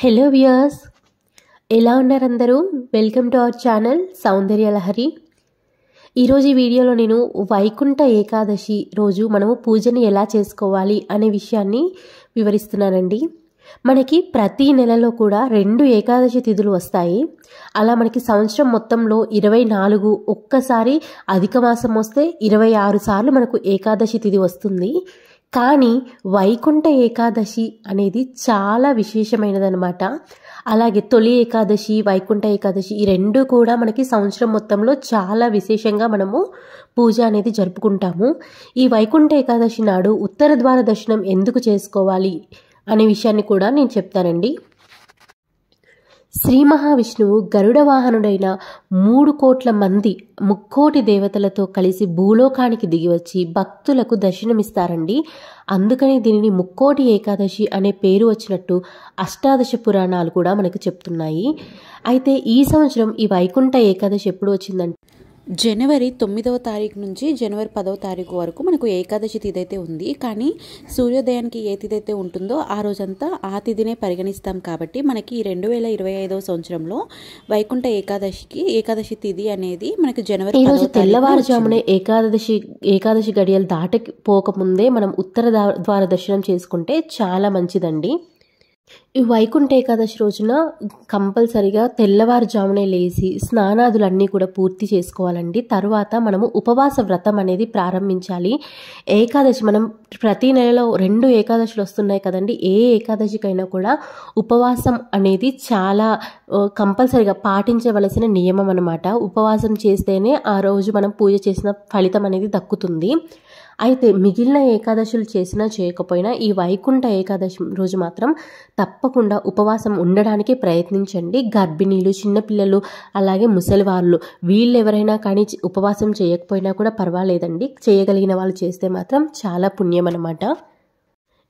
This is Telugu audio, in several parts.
హలో వ్యూయర్స్, ఎలా ఉన్నారు అందరూ? వెల్కమ్ టు అవర్ ఛానల్ సౌందర్య లహరి. ఈరోజు ఈ వీడియోలో నేను వైకుంఠ ఏకాదశి రోజు మనము పూజని ఎలా చేసుకోవాలి అనే విషయాన్ని వివరిస్తున్నానండి. మనకి ప్రతి నెలలో కూడా 2 ఏకాదశి తిథులు వస్తాయి. అలా మనకి సంవత్సరం మొత్తంలో 24, ఒక్కసారి అధిక మాసం వస్తే 26 సార్లు మనకు ఏకాదశి తిథి వస్తుంది. కానీ వైకుంఠ ఏకాదశి అనేది చాలా విశేషమైనదన్నమాట. అలాగే తొలి ఏకాదశి, వైకుంఠ ఏకాదశి ఈ 2 కూడా మనకి సంవత్సరం మొత్తంలో చాలా విశేషంగా మనము పూజ అనేది జరుపుకుంటాము. ఈ వైకుంఠ ఏకాదశి నాడు ఉత్తర ద్వార దర్శనం ఎందుకు చేసుకోవాలి అనే విషయాన్ని కూడా నేను చెప్తానండి. శ్రీ మహావిష్ణువు గరుడ వాహనుడైన 3 కోట్ల మంది ముక్కోటి దేవతలతో కలిసి భూలోకానికి దిగివచ్చి భక్తులకు దర్శనమిస్తారండి. అందుకనే దీనిని ముక్కోటి ఏకాదశి అనే పేరు వచ్చినట్టు అష్టాదశ పురాణాలు కూడా మనకు చెప్తున్నాయి. అయితే ఈ సంవత్సరం ఈ వైకుంఠ ఏకాదశి ఎప్పుడు వచ్చిందంటే జనవరి 9వ తారీఖు నుంచి జనవరి 10వ తారీఖు వరకు మనకు ఏకాదశి తిథి అయితే ఉంది. కానీ సూర్యోదయానికి ఏ తిథి అయితే ఉంటుందో ఆ రోజంతా ఆ తిథినే పరిగణిస్తాం. కాబట్టి మనకి 2025వ సంవత్సరంలో వైకుంఠ ఏకాదశి తిథి అనేది మనకి జనవరి 10వ తెల్లవారుజామునే ఏకాదశి గడియలు దాటిపోకముందే మనం ఉత్తర ద్వార దర్శనం చేసుకుంటే చాలా మంచిదండి. ఈ వైకుంఠ ఏకాదశి రోజున కంపల్సరిగా తెల్లవారుజామునే లేచి స్నానాదులన్నీ కూడా పూర్తి చేసుకోవాలండి. తర్వాత మనము ఉపవాస వ్రతం అనేది ప్రారంభించాలి. ఏకాదశి మనం ప్రతి నెలలో 2 ఏకాదశులు వస్తున్నాయి కదండి. ఏ ఏకాదశికైనా కూడా ఉపవాసం అనేది చాలా కంపల్సరిగా పాటించవలసిన నియమం అన్నమాట. ఉపవాసం చేస్తేనే ఆ రోజు మనం పూజ చేసిన ఫలితం అనేది దక్కుతుంది. అయితే మిగిలిన ఏకాదశులు చేసినా చేయకపోయినా ఈ వైకుంఠ ఏకాదశి రోజు మాత్రం తప్పకుండా ఉపవాసం ఉండడానికి ప్రయత్నించండి. గర్భిణీలు, చిన్నపిల్లలు, అలాగే ముసలివాళ్ళు వీళ్ళు ఎవరైనా కానీ ఉపవాసం చేయకపోయినా కూడా పర్వాలేదండి. చేయగలిగిన వాళ్ళు చేస్తే మాత్రం చాలా పుణ్యం అన్నమాట.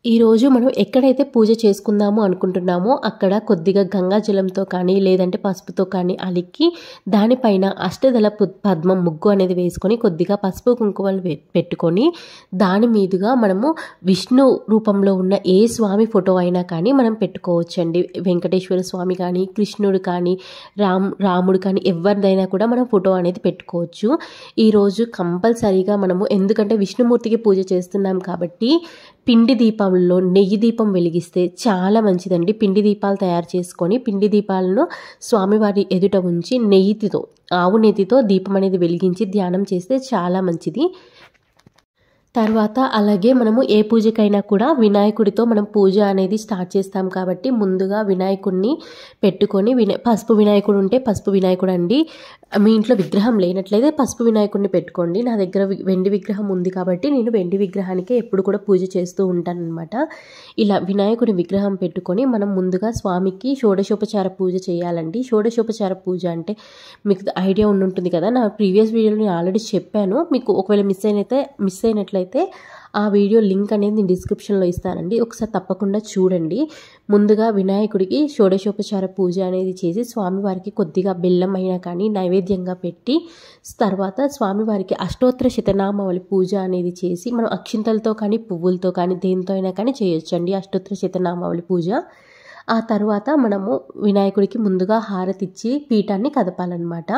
ఈరోజు మనం ఎక్కడైతే పూజ చేసుకుందాము అనుకుంటున్నామో అక్కడ కొద్దిగా గంగా జలంతో కానీ లేదంటే పసుపుతో కానీ అలిక్కి దానిపైన అష్టదళ పద్మం ముగ్గు అనేది వేసుకొని కొద్దిగా పసుపు కుంకుమలు పెట్టుకొని దాని మీదుగా మనము విష్ణు రూపంలో ఉన్న ఏ స్వామి ఫోటో అయినా కానీ మనం పెట్టుకోవచ్చండి. వెంకటేశ్వర స్వామి కానీ, కృష్ణుడు కానీ, రాముడు కానీ ఎవరిదైనా కూడా మనం ఫోటో అనేది పెట్టుకోవచ్చు. ఈరోజు కంపల్సరీగా మనము, ఎందుకంటే విష్ణుమూర్తికి పూజ చేస్తున్నాం కాబట్టి పిండి దీపంలో నెయ్యి దీపం వెలిగిస్తే చాలా మంచిదండి. పిండి దీపాలు తయారు చేసుకొని పిండి దీపాలను స్వామివారి ఎదుట ఉంచి ఆవు నెయ్యితో దీపం అనేది వెలిగించి ధ్యానం చేస్తే చాలా మంచిది. తర్వాత అలాగే మనము ఏ పూజకైనా కూడా వినాయకుడితో మనం పూజ అనేది స్టార్ట్ చేస్తాం కాబట్టి ముందుగా వినాయకుడిని పెట్టుకొని పసుపు వినాయకుడు ఉంటే పసుపు వినాయకుడు అండి. మీ ఇంట్లో విగ్రహం లేనట్లయితే పసుపు వినాయకుడిని పెట్టుకోండి. నా దగ్గర వెండి విగ్రహం ఉంది కాబట్టి నేను వెండి విగ్రహానికే ఎప్పుడు కూడా పూజ చేస్తూ ఉంటానన్నమాట. ఇలా వినాయకుడి విగ్రహం పెట్టుకొని మనం ముందుగా స్వామికి షోడశోపచార పూజ చేయాలండి. షోడశోపచార పూజ అంటే మీకు ఐడియా ఉంటుంది కదా. నా ప్రీవియస్ వీడియోలో నేను ఆల్రెడీ చెప్పాను. మీకు ఒకవేళ మిస్ అయినట్లయితే ఆ వీడియో లింక్ అనేది నేను డిస్క్రిప్షన్లో ఇస్తానండి. ఒకసారి తప్పకుండా చూడండి. ముందుగా వినాయకుడికి షోడశోపచార పూజ అనేది చేసి స్వామివారికి కొద్దిగా బెల్లం అయినా కానీ నైవేద్యంగా పెట్టి తర్వాత స్వామివారికి అష్టోత్తర శతనామావళి పూజ అనేది చేసి మనం అక్షింతలతో కానీ పువ్వులతో కానీ దేనితో అయినా కానీ చేయొచ్చండి అష్టోత్తర శతనామావళి పూజ. ఆ తర్వాత మనము వినాయకుడికి ముందుగా హారతి ఇచ్చి పీఠాన్ని కదపాలన్నమాట.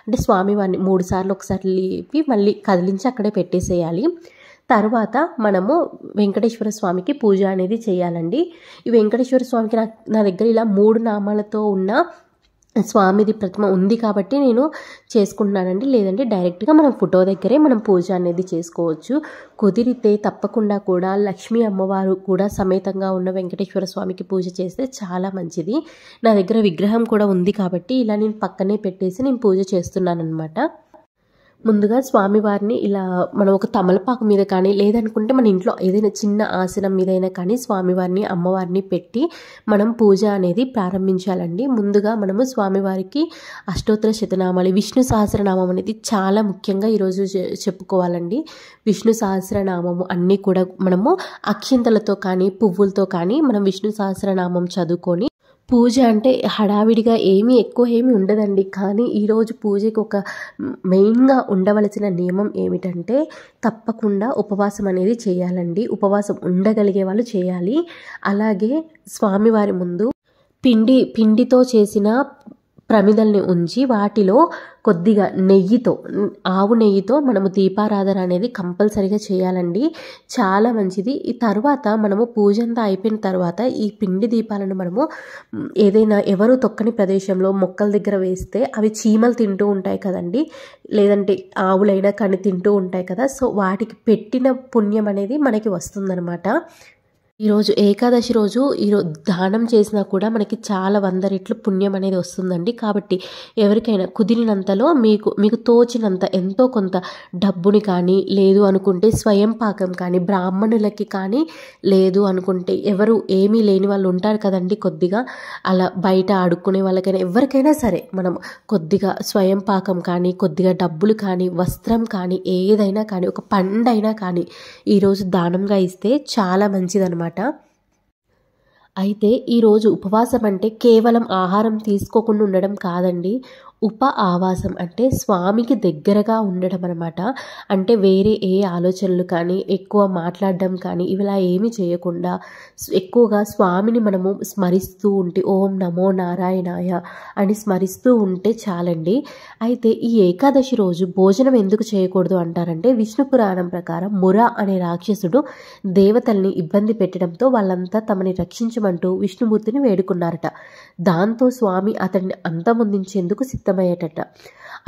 అంటే స్వామివారిని 3 సార్లు ఒకసారి లేపి మళ్ళీ కదిలించి అక్కడే పెట్టేసేయాలి. తర్వాత మనము వెంకటేశ్వర స్వామికి పూజ అనేది చేయాలండి. ఈ వెంకటేశ్వర స్వామికి నా దగ్గర ఇలా 3 నామాలతో ఉన్న స్వామిది ప్రతిమ ఉంది కాబట్టి నేను చేసుకుంటున్నానండి. లేదంటే డైరెక్ట్గా మనం ఫోటో దగ్గరే మనం పూజ అనేది చేసుకోవచ్చు. కుదిరితే తప్పకుండా కూడా లక్ష్మీ అమ్మవారు కూడా సమేతంగా ఉన్న వెంకటేశ్వర స్వామికి పూజ చేస్తే చాలా మంచిది. నా దగ్గర విగ్రహం కూడా ఉంది కాబట్టి ఇలా నేను పక్కనే పెట్టేసి నేను పూజ చేస్తున్నాను అనమాట. ముందుగా స్వామివారిని ఇలా మనం ఒక తమలపాకు మీద కానీ లేదనుకుంటే మన ఇంట్లో ఏదైనా చిన్న ఆసనం మీదైనా కానీ స్వామివారిని అమ్మవారిని పెట్టి మనం పూజ అనేది ప్రారంభించాలండి. ముందుగా మనము స్వామివారికి అష్టోత్తర శతనామాలు, విష్ణు సహస్రనామం అనేది చాలా ముఖ్యంగా ఈరోజు చెప్పుకోవాలండి. విష్ణు సహస్రనామము అన్నీ కూడా మనము అక్షింతలతో కానీ పువ్వులతో కానీ మనం విష్ణు సహస్రనామం చదువుకొని పూజ అంటే హడావిడిగా ఎక్కువ ఉండదండి. కానీ ఈరోజు పూజకి ఒక మెయిన్గా ఉండవలసిన నియమం ఏమిటంటే తప్పకుండా ఉపవాసం అనేది చేయాలండి. ఉపవాసం ఉండగలిగే వాళ్ళు చేయాలి. అలాగే స్వామివారి ముందు పిండితో చేసిన ప్రమిదల్ని ఉంచి వాటిలో కొద్దిగా ఆవు నెయ్యితో మనము దీపారాధన అనేది కంపల్సరీగా చేయాలండి. చాలా మంచిది. ఈ తర్వాత మనము పూజ అంతా అయిపోయిన తర్వాత ఈ పిండి దీపాలను మనము ఏదైనా ఎవరు తొక్కని ప్రదేశంలో మొక్కల దగ్గర వేస్తే అవి చీమలు తింటూ ఉంటాయి కదండి, లేదంటే ఆవులైనా కానీ తింటూ ఉంటాయి కదా. సో వాటికి పెట్టిన పుణ్యం అనేది మనకి వస్తుందన్నమాట. ఈరోజు ఏకాదశి రోజు దానం చేసినా కూడా మనకి చాలా 100 రెట్లు పుణ్యం అనేది వస్తుందండి. కాబట్టి ఎవరికైనా కుదిరినంతలో మీకు తోచినంత ఎంతో కొంత డబ్బుని కానీ, లేదు అనుకుంటే స్వయం పాకం కానీ, బ్రాహ్మణులకి కానీ, లేదు అనుకుంటే ఎవరు ఏమీ లేని వాళ్ళు ఉంటారు కదండి, కొద్దిగా అలా బయట ఆడుకునే వాళ్ళకైనా ఎవరికైనా సరే మనం కొద్దిగా స్వయం పాకం కానీ, కొద్దిగా డబ్బులు కానీ, వస్త్రం కానీ, ఏదైనా కానీ, ఒక పండైనా కానీ ఈరోజు దానంగా ఇస్తే చాలా మంచిదన్నమాట. అయితే ఈరోజు ఉపవాసం అంటే కేవలం ఆహారం తీసుకోకుండా ఉండడం కాదండి. ఆవాసం అంటే స్వామికి దగ్గరగా ఉండడం అనమాట. అంటే వేరే ఏ ఆలోచనలు కానీ, ఎక్కువ మాట్లాడడం కానీ ఇలా ఏమీ చేయకుండా ఎక్కువగా స్వామిని మనము స్మరిస్తూ ఉంటే ఓం నమో నారాయణాయ అని స్మరిస్తూ ఉంటే చాలండి. అయితే ఈ ఏకాదశి రోజు భోజనం ఎందుకు చేయకూడదు అంటారంటే, విష్ణు పురాణం ప్రకారం ముర అనే రాక్షసుడు దేవతల్ని ఇబ్బంది పెట్టడంతో వాళ్ళంతా తమని రక్షించమంటూ విష్ణుమూర్తిని వేడుకున్నారట. దాంతో స్వామి అతన్ని అంతమొందించేందుకు సిద్ధమయ్యేటట.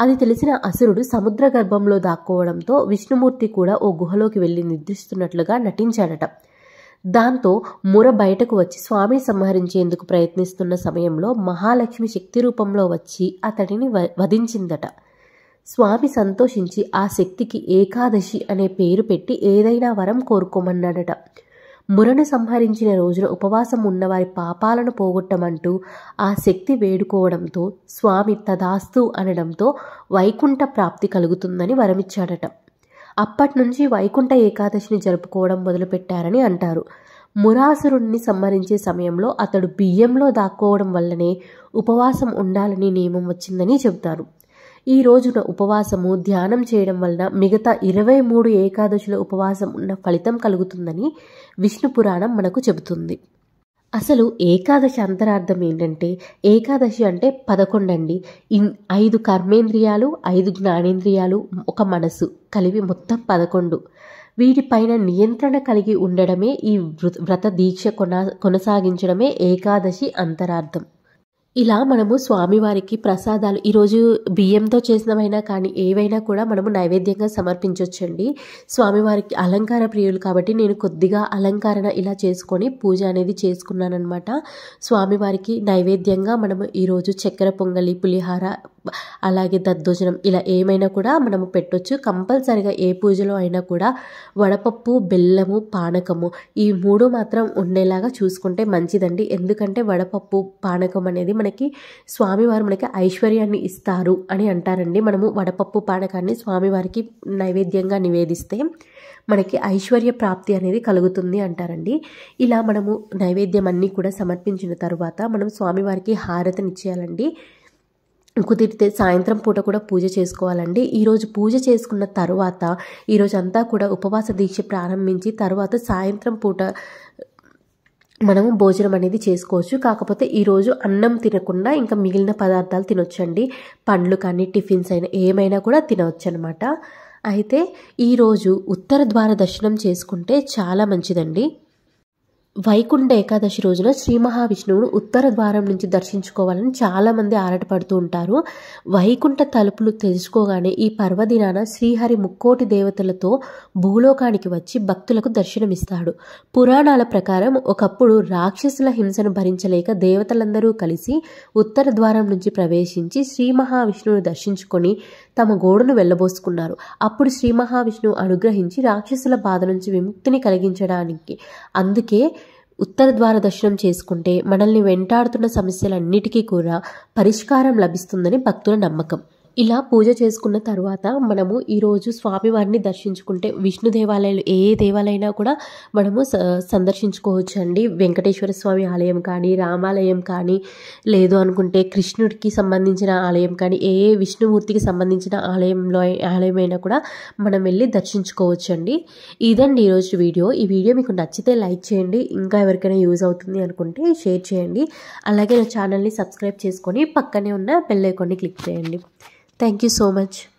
అది తెలిసిన అసురుడు సముద్ర గర్భంలో దాక్కోవడంతో విష్ణుమూర్తి కూడా ఓ గుహలోకి వెళ్ళి నిద్రిస్తున్నట్లుగా నటించాడట. దాంతో ముర బయటకు వచ్చి స్వామిని సంహరించేందుకు ప్రయత్నిస్తున్న సమయంలో మహాలక్ష్మి శక్తి రూపంలో వచ్చి అతడిని వధించిందట. స్వామి సంతోషించి ఆ శక్తికి ఏకాదశి అనే పేరు పెట్టి ఏదైనా వరం కోరుకోమన్నాడట. మురను సంహరించిన రోజున ఉపవాసం ఉన్నవారి పాపాలను పోగొట్టమంటూ ఆ శక్తి వేడుకోవడంతో స్వామి తదాస్తు అనడంతో వైకుంఠ ప్రాప్తి కలుగుతుందని వరమిచ్చాడట. అప్పట్నుంచి వైకుంఠ ఏకాదశిని జరుపుకోవడం మొదలుపెట్టారని అంటారు. మురాసురుణ్ణి సంహరించే సమయంలో అతడు బియ్యంలో దాక్కోవడం వల్లనే ఉపవాసం ఉండాలని నియమం వచ్చిందని చెబుతారు. ఈ రోజున ఉపవాసము, ధ్యానం చేయడం వలన మిగతా 23 ఏకాదశుల ఉపవాసం ఉన్న ఫలితం కలుగుతుందని విష్ణు పురాణం మనకు చెబుతుంది. అసలు ఏకాదశి అంతరార్థం ఏంటంటే, ఏకాదశి అంటే 11 అండి. 5 కర్మేంద్రియాలు, 5 జ్ఞానేంద్రియాలు, ఒక మనసు కలిపి మొత్తం 11. వీటిపైన నియంత్రణ కలిగి ఉండడమే ఈ వ్రత దీక్ష కొనసాగించడమే ఏకాదశి అంతరార్థం. ఇలా మనము స్వామివారికి ప్రసాదాలు ఈరోజు బియ్యంతో చేసినవైనా కానీ ఏవైనా కూడా మనము నైవేద్యంగా సమర్పించవచ్చండి. స్వామివారికి అలంకార ప్రియులు కాబట్టి నేను కొద్దిగా అలంకరణ ఇలా చేసుకొని పూజ అనేది చేసుకున్నానమాట. స్వామివారికి నైవేద్యంగా మనము ఈరోజు చక్కెర పొంగలి, పులిహార, అలాగే దద్దోజనం ఇలా ఏమైనా కూడా మనము పెట్టొచ్చు. కంపల్సరిగా ఏ పూజలో అయినా కూడా వడపప్పు, బెల్లము, పానకము ఈ 3 మాత్రం ఉండేలాగా చూసుకుంటే మంచిదండి. ఎందుకంటే వడపప్పు, పానకం అనేది మనకి స్వామివారు మనకి ఐశ్వర్యాన్ని ఇస్తారు అని అంటారండి. మనము వడపప్పు, పానకాన్ని స్వామివారికి నైవేద్యంగా నివేదిస్తే మనకి ఐశ్వర్య ప్రాప్తి అనేది కలుగుతుంది అంటారండి. ఇలా మనము నైవేద్యం అన్నీ కూడా సమర్పించిన తర్వాత మనం స్వామివారికి హారతినిచ్చేయాలండి. కుదిరితే సాయంత్రం పూట కూడా పూజ చేసుకోవాలండి. ఈరోజు పూజ చేసుకున్న తర్వాత ఈరోజు అంతా కూడా ఉపవాస దీక్ష ప్రారంభించి తర్వాత సాయంత్రం పూట మనము భోజనం అనేది చేసుకోవచ్చు. కాకపోతే ఈరోజు అన్నం తినకుండా ఇంకా మిగిలిన పదార్థాలు తినొచ్చండి. పండ్లు కానీ, టిఫిన్స్ అయినా ఏమైనా కూడా తినవచ్చు అనమాట. అయితే ఈరోజు ఉత్తర ద్వార దర్శనం చేసుకుంటే చాలా మంచిదండి. వైకుంఠ ఏకాదశి రోజున శ్రీ మహావిష్ణువును ఉత్తర ద్వారం నుంచి దర్శించుకోవాలని చాలామంది ఆరాటపడుతూ ఉంటారు. వైకుంఠ తలుపులు తెలుసుకోగానే ఈ పర్వదినాన శ్రీహరి ముక్కోటి దేవతలతో భూలోకానికి వచ్చి భక్తులకు దర్శనమిస్తాడు. పురాణాల ప్రకారం ఒకప్పుడు రాక్షసుల హింసను భరించలేక దేవతలందరూ కలిసి ఉత్తర ద్వారం నుంచి ప్రవేశించి శ్రీ మహావిష్ణువును దర్శించుకొని తమ గోడును వెళ్ళబోసుకున్నారు. అప్పుడు శ్రీ మహావిష్ణువు అనుగ్రహించి రాక్షసుల బాధ నుంచి విముక్తిని కలిగించడానికి అందుకే ఉత్తర ద్వార దర్శనం చేసుకుంటే మనల్ని వెంటాడుతున్న సమస్యలన్నిటికీ కూడా పరిష్కారం లభిస్తుందని భక్తుల నమ్మకం. ఇలా పూజ చేసుకున్న తర్వాత మనము ఈరోజు స్వామివారిని దర్శించుకుంటే విష్ణు దేవాలయాలు ఏ దేవాలైనా కూడా మనము సందర్శించుకోవచ్చు అండి. వెంకటేశ్వర స్వామి ఆలయం కానీ, రామాలయం కానీ, లేదు అనుకుంటే కృష్ణుడికి సంబంధించిన ఆలయం కానీ, ఏ విష్ణుమూర్తికి సంబంధించిన ఆలయమైనా కూడా మనం వెళ్ళి దర్శించుకోవచ్చు అండి. ఇదండి ఈరోజు వీడియో. ఈ వీడియో మీకు నచ్చితే లైక్ చేయండి, ఇంకా ఎవరికైనా యూజ్ అవుతుంది అనుకుంటే షేర్ చేయండి. అలాగే నా ఛానల్ని సబ్స్క్రైబ్ చేసుకొని పక్కనే ఉన్న బెల్ ఐకాన్ని క్లిక్ చేయండి. Thank you so much.